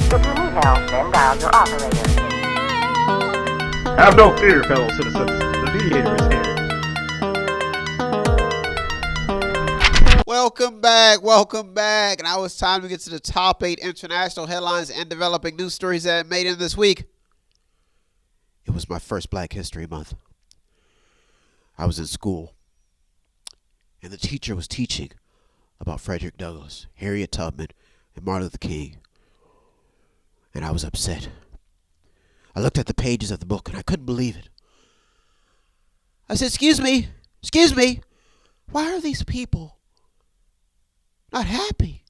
If you need help, then dial your operator. Have no fear, fellow citizens. The Mediator is here. Welcome back. Now it's time to get to the top 8 international headlines and developing news stories that made it this week. It was my first Black History Month. I was in school, and the teacher was teaching about Frederick Douglass, Harriet Tubman, and Martin Luther King. And I was upset. I looked at the pages of the book, and I couldn't believe it. I said, excuse me, why are these people not happy?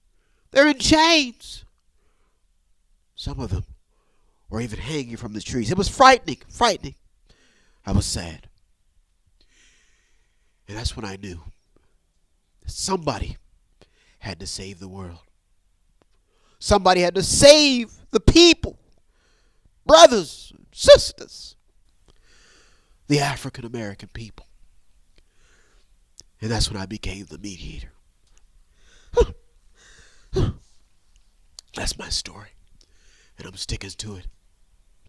They're in chains. Some of them were even hanging from the trees. It was frightening. I was sad. And that's when I knew that somebody had to save the world. Somebody had to save the people, brothers, sisters, the African American people. And that's when I became the Mediator. That's my story, and I'm sticking to it.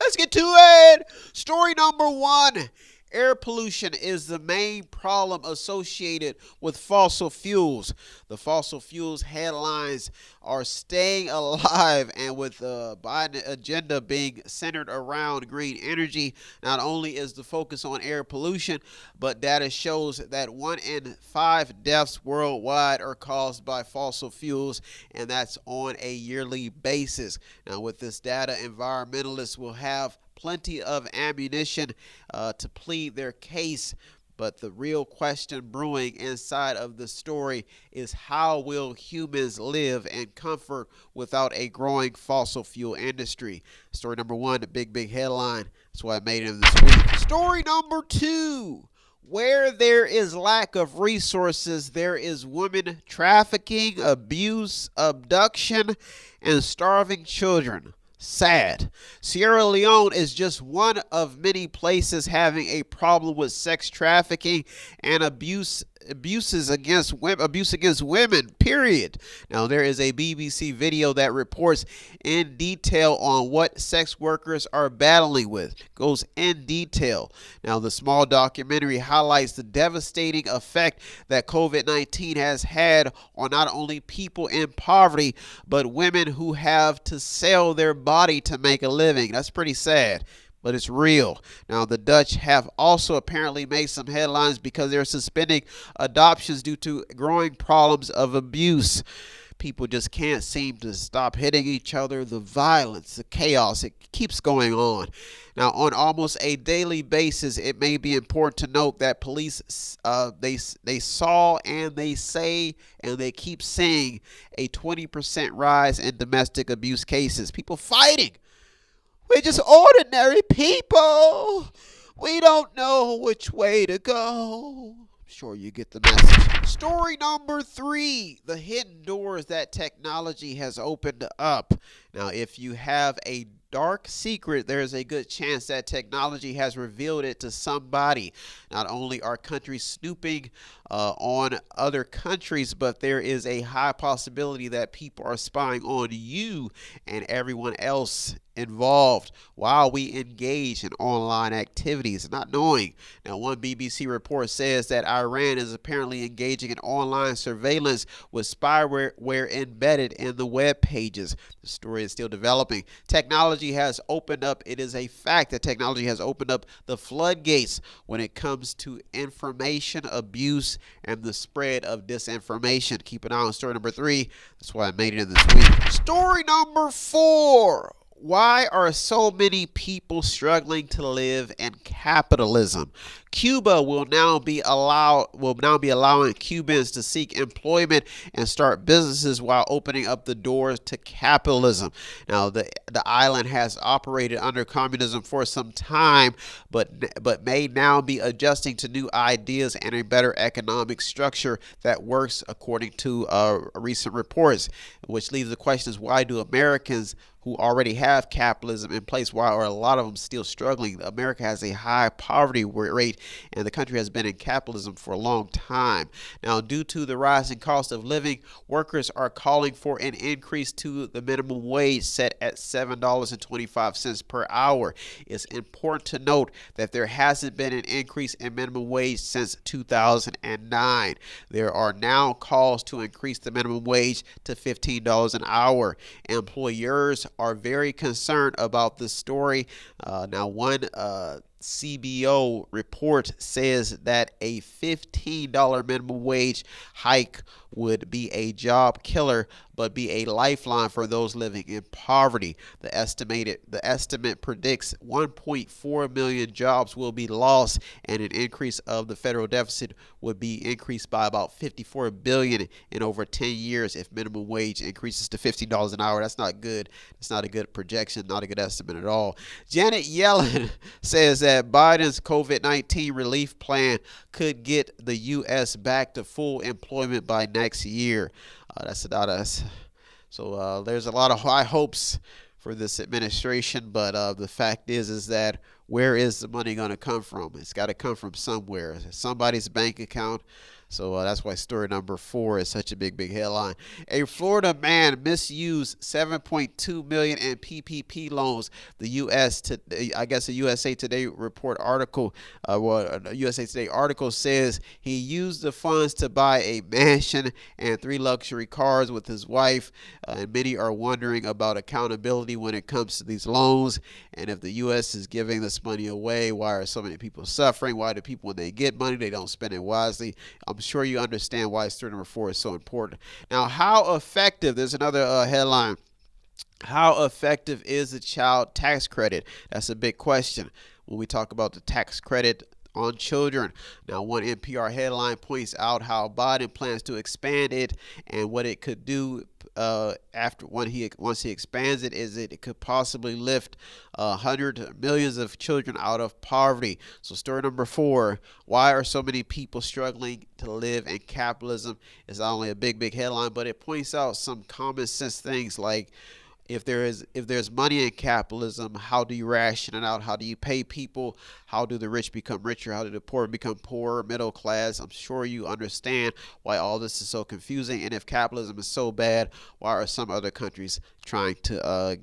Let's get to it. Story number 1. Air pollution is the main problem associated with fossil fuels. The fossil fuels headlines are staying alive, and with the Biden agenda being centered around green energy, not only is the focus on air pollution, but data shows that 1 in 5 deaths worldwide are caused by fossil fuels, and that's on a yearly basis. Now, with this data, environmentalists will have plenty of ammunition to plead their case, but the real question brewing inside of the story is, how will humans live in comfort without a growing fossil fuel industry? Story number 1, the big headline. That's why I made it in this week. Story number 2. Where there is lack of resources, there is women trafficking, abuse, abduction, and starving children. Sad. Sierra Leone is just one of many places having a problem with sex trafficking and abuse against women, period. Now, there is a BBC video that reports in detail on what sex workers are battling with. Goes in detail. Now, the small documentary highlights the devastating effect that COVID-19 has had on not only people in poverty, but women who have to sell their body to make a living. That's pretty sad, but it's real. Now, the Dutch have also apparently made some headlines because they're suspending adoptions due to growing problems of abuse. People just can't seem to stop hitting each other. The violence, the chaos, it keeps going on. Now, on almost a daily basis, it may be important to note that police, they saw and they say and they keep saying a 20% rise in domestic abuse cases. People fighting. We're just ordinary people. We don't know which way to go. I'm sure you get the message. Story number 3, the hidden doors that technology has opened up. Now, if you have a dark secret, there is a good chance that technology has revealed it to somebody. Not only are countries snooping on other countries, but there is a high possibility that people are spying on you and everyone else involved while we engage in online activities, not knowing. Now, one BBC report says that Iran is apparently engaging in online surveillance with spyware embedded in the web pages. The story is still developing. Technology has opened up, it is a fact that technology has opened up the floodgates when it comes to information abuse and the spread of disinformation. Keep an eye on story number 3. That's why I made it in this week. Story number 4. Why are so many people struggling to live in capitalism? Cuba will now be allowing Cubans to seek employment and start businesses while opening up the doors to capitalism. Now, the island has operated under communism for some time, but may now be adjusting to new ideas and a better economic structure that works, according to recent reports. Which leaves the question is, why do Americans who already have capitalism in place, while a lot of them still struggling. America has a high poverty rate, and the country has been in capitalism for a long time. Now, due to the rising cost of living, workers are calling for an increase to the minimum wage set at $7.25 per hour. It's important to note that there hasn't been an increase in minimum wage since 2009. There are now calls to increase the minimum wage to $15 an hour. Employers are very concerned about this story. Now, one CBO report says that a $15 minimum wage hike would be a job killer, but be a lifeline for those living in poverty. The estimate predicts 1.4 million jobs will be lost, and an increase of the federal deficit would be increased by about $54 billion in over 10 years if minimum wage increases to $15 an hour. That's not good. It's not a good projection, not a good estimate at all. Janet Yellen says that Biden's COVID-19 relief plan could get the U.S. back to full employment by next year. That's about us. So there's a lot of high hopes for this administration, but the fact is that where is the money going to come from? It's got to come from somewhere, somebody's bank account. So that's why story number 4 is such a big headline. A Florida man misused $7.2 million in PPP loans. The USA Today report article, a USA Today article says he used the funds to buy a mansion and 3 luxury cars with his wife. And many are wondering about accountability when it comes to these loans. And if the U.S. is giving this money away, why are so many people suffering? Why do people, when they get money, they don't spend it wisely? I'm sure you understand why story number 4 is so important. Now, how effective, there's another headline. How effective is the child tax credit? That's a big question when we talk about the tax credit on children. Now, one NPR headline points out how Biden plans to expand it, and what it could do once he expands it is it could possibly lift 100 millions of children out of poverty. So story number 4, why are so many people struggling to live in capitalism? Is not only a big headline, but it points out some common sense things like, if there's money in capitalism, how do you ration it out? How do you pay people? How do the rich become richer? How do the poor become poorer, middle class? I'm sure you understand why all this is so confusing. And if capitalism is so bad, why are some other countries trying to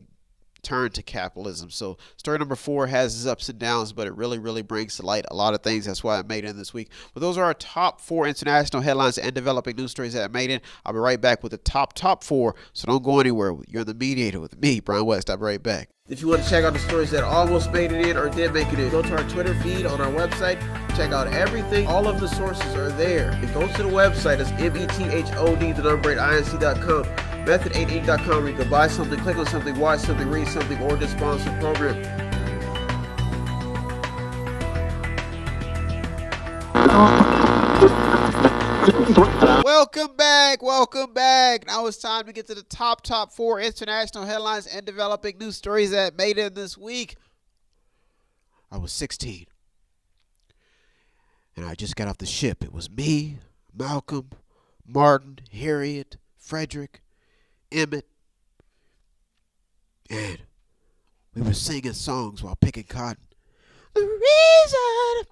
turn to capitalism? So story number 4 has its ups and downs, but it really brings to light a lot of things. That's why I made it in this week. But those are our top 4 international headlines and developing news stories that I made in. I'll be right back with the top 4. So don't go anywhere. You're in the Mediator with me, Brian West. I'll be right back. If you want to check out the stories that almost made it in or did make it in, go to our Twitter feed on our website. Check out everything. All of the sources are there. And go to the website. It's method8inc.com. Method8inc.com, where you can buy something, click on something, watch something, read something, or just sponsor a program. Welcome back. Now it's time to get to the top 4 international headlines and developing news stories that made it this week. I was 16, and I just got off the ship. It was me, Malcolm, Martin, Harriet, Frederick, Emmett, and we were singing songs while picking cotton. The reason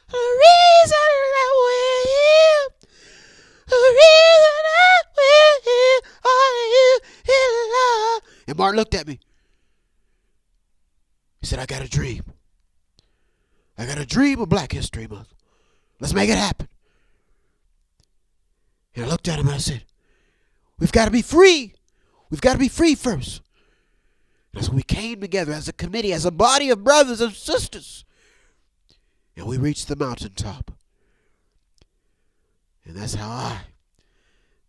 that we're here, the reason that we're here, are you in love? And Martin looked at me. He said, I got a dream. I got a dream of Black History Month. Let's make it happen. And I looked at him and I said, we've got to be free. We've got to be free first. And so we came together as a committee, as a body of brothers and sisters. And we reached the mountaintop. And that's how I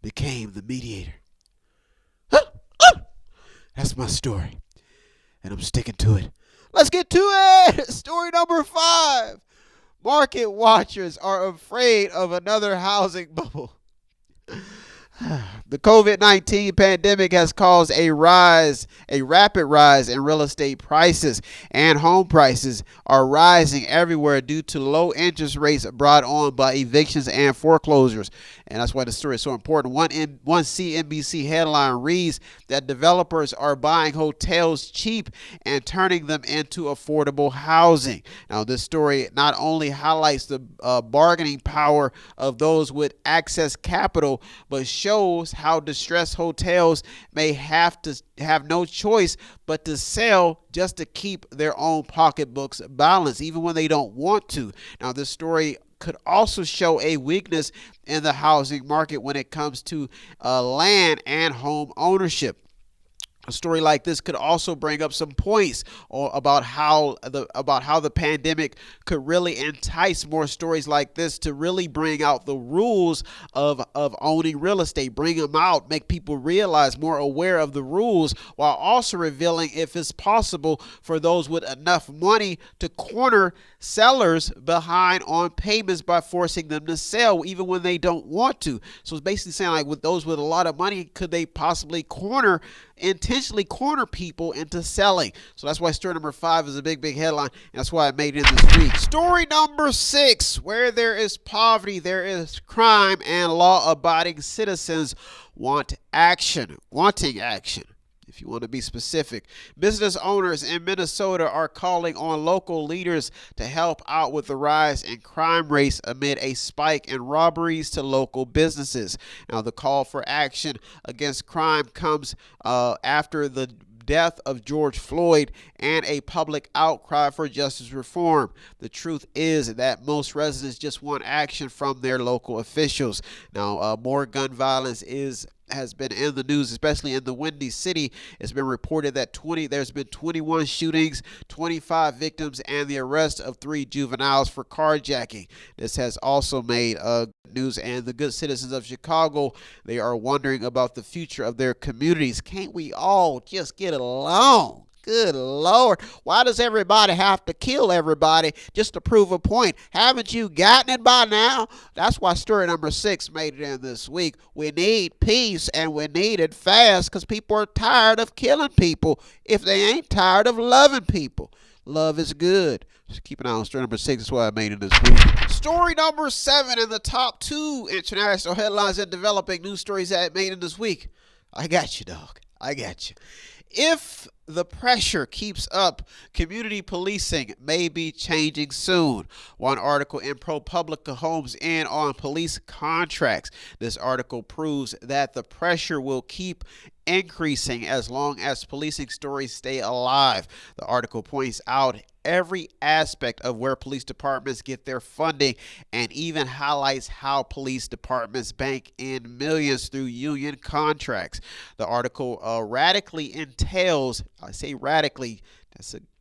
became the mediator. That's my story. And I'm sticking to it. Let's get to it. Story number 5. Market watchers are afraid of another housing bubble. The COVID-19 pandemic has caused a rapid rise in real estate prices, and home prices are rising everywhere due to low interest rates brought on by evictions and foreclosures. and that's why the story is so important. One CNBC headline reads that developers are buying hotels cheap and turning them into affordable housing. Now, this story not only highlights the bargaining power of those with access capital, but shows how distressed hotels may have no choice but to sell just to keep their own pocketbooks balanced, even when they don't want to. Now, this story could also show a weakness in the housing market when it comes to land and home ownership. A story like this could also bring up some points about how the pandemic could really entice more stories like this to really bring out the rules of owning real estate, bring them out, make people realize, more aware of the rules, while also revealing if it's possible for those with enough money to corner sellers behind on payments by forcing them to sell even when they don't want to. So it's basically saying, like, with those with a lot of money, could they possibly intentionally corner people into selling? So that's why story number 5 is a big headline, and that's why I made it in this week. Story number 6: where there is poverty, there is crime, and law-abiding citizens wanting action. If you want to be specific, business owners in Minnesota are calling on local leaders to help out with the rise in crime rates amid a spike in robberies to local businesses. Now, the call for action against crime comes after the death of George Floyd and a public outcry for justice reform. The truth is that most residents just want action from their local officials. Now, more gun violence has been in the news, especially in the Windy City. It's been reported that there's been 21 shootings, 25 victims, and the arrest of 3 juveniles for carjacking. This has also made news, and the good citizens of Chicago, they are wondering about the future of their communities. Can't we all just get along? Good Lord. Why does everybody have to kill everybody just to prove a point? Haven't you gotten it by now? That's why story number 6 made it in this week. We need peace, and we need it fast, because people are tired of killing people if they ain't tired of loving people. Love is good. Just keep an eye on story number 6. That's why I made it this week. Story number 7 in the top 2 international headlines and developing news stories that I made in this week. I got you, dog. I got you. If the pressure keeps up, community policing may be changing soon. One article in ProPublica homes in on police contracts. This article proves that the pressure will keep increasing as long as policing stories stay alive. The article points out every aspect of where police departments get their funding and even highlights how police departments bank in millions through union contracts. The article radically entails, I say radically,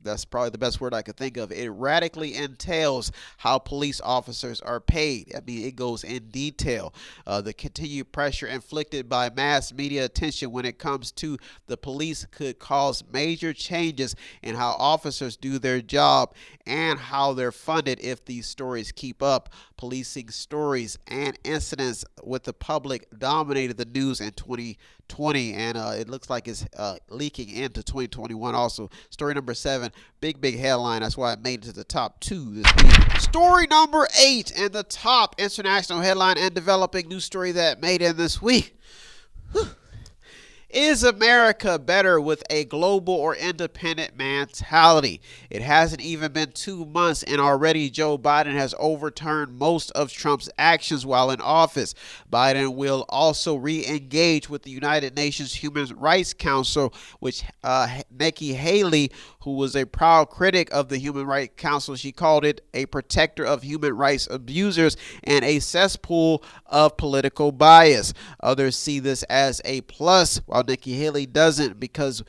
that's probably the best word I could think of. It radically entails how police officers are paid. I mean, it goes in detail. The continued pressure inflicted by mass media attention when it comes to the police could cause major changes in how officers do their job and how they're funded if these stories keep up. Policing stories and incidents with the public dominated the news in 2020, and it looks like it's leaking into 2021 also. Story number 7, big headline. That's why I made it to the top 2 this week. Story number 8 and the top international headline and developing news story that made it this week. Is America better with a global or independent mentality? It hasn't even been 2 months, and already Joe Biden has overturned most of Trump's actions while in office. Biden will also re-engage with the United Nations Human Rights Council, which Nikki Haley, who was a proud critic of the Human Rights Council, she called it a protector of human rights abusers and a cesspool of political bias. Others see this as a plus, while Nikki Haley doesn't, because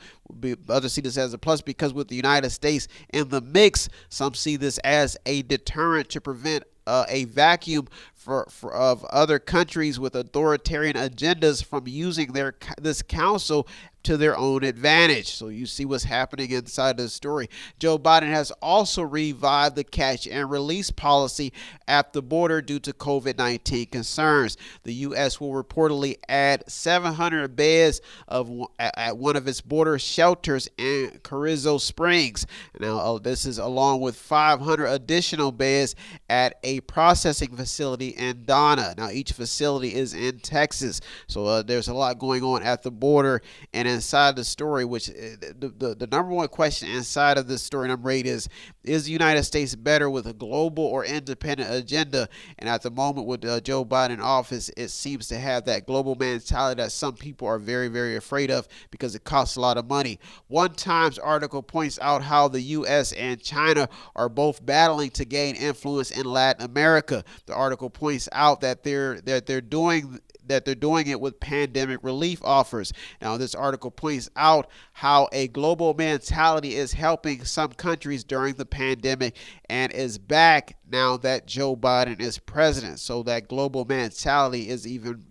others see this as a plus because with the United States in the mix, some see this as a deterrent to prevent a vacuum of other countries with authoritarian agendas from using this council to their own advantage. So you see what's happening inside the story. Joe Biden has also revived the catch and release policy at the border due to COVID-19 concerns. The U.S. will reportedly add 700 beds at one of its border shelters in Carrizo Springs. Now, this is along with 500 additional beds at a processing facility in Donna. Now, each facility is in Texas, so there's a lot going on at the border. And inside the story, which the number one question inside of this story number 8 is the United States better with a global or independent agenda? And at the moment with Joe Biden in office, it seems to have that global mentality that some people are very, very afraid of because it costs a lot of money. One Times article points out how the U.S. and China are both battling to gain influence in Latin America. The article points out that they're doing it with pandemic relief offers. Now, this article points out how a global mentality is helping some countries during the pandemic and is back now that Joe Biden is president. So that global mentality is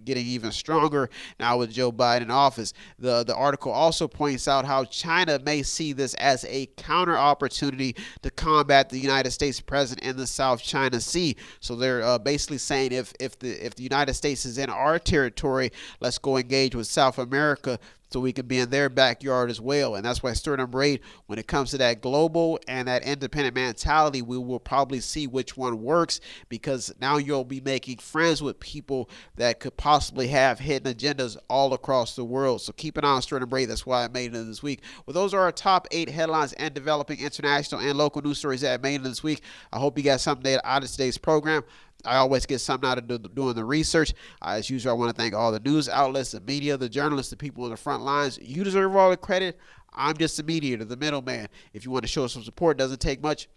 getting even stronger now with Joe Biden in office. The article also points out how China may see this as a counter opportunity to combat the United States president in the South China Sea. So they're basically saying if the United States is in our territory, let's go engage with South America so we can be in their backyard as well. And that's why story number 8, when it comes to that global and that independent mentality, we will probably see which one works, because now you'll be making friends with people that could possibly have hidden agendas all across the world. So keep an eye on story number 8. That's why I made it this week. Well, those are our top 8 headlines and developing international and local news stories that I made this week. I hope you got something out of today's program. I always get something out of doing the research. As usual, I want to thank all the news outlets, the media, the journalists, the people on the front lines. You deserve all the credit. I'm just a mediator, the middleman. If you want to show us some support, it doesn't take much.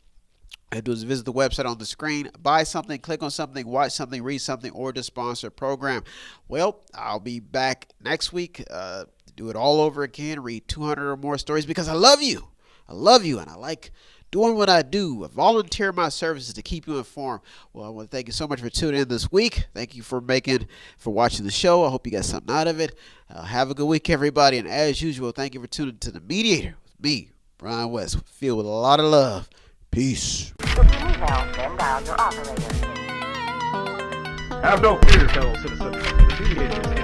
All you do is visit the website on the screen, buy something, click on something, watch something, read something, or just sponsor a program. Well, I'll be back next week to do it all over again, read 200 or more stories, because I love you. I love you, and I like doing what I do. I volunteer my services to keep you informed. Well, I want to thank you so much for tuning in this week. Thank you for watching the show. I hope you got something out of it. Have a good week, everybody. And as usual, thank you for tuning to the Mediator with me, Brian West. Filled with a lot of love. Peace. If you need help, then dial your operator. Have no fear, fellow citizens. The Mediator is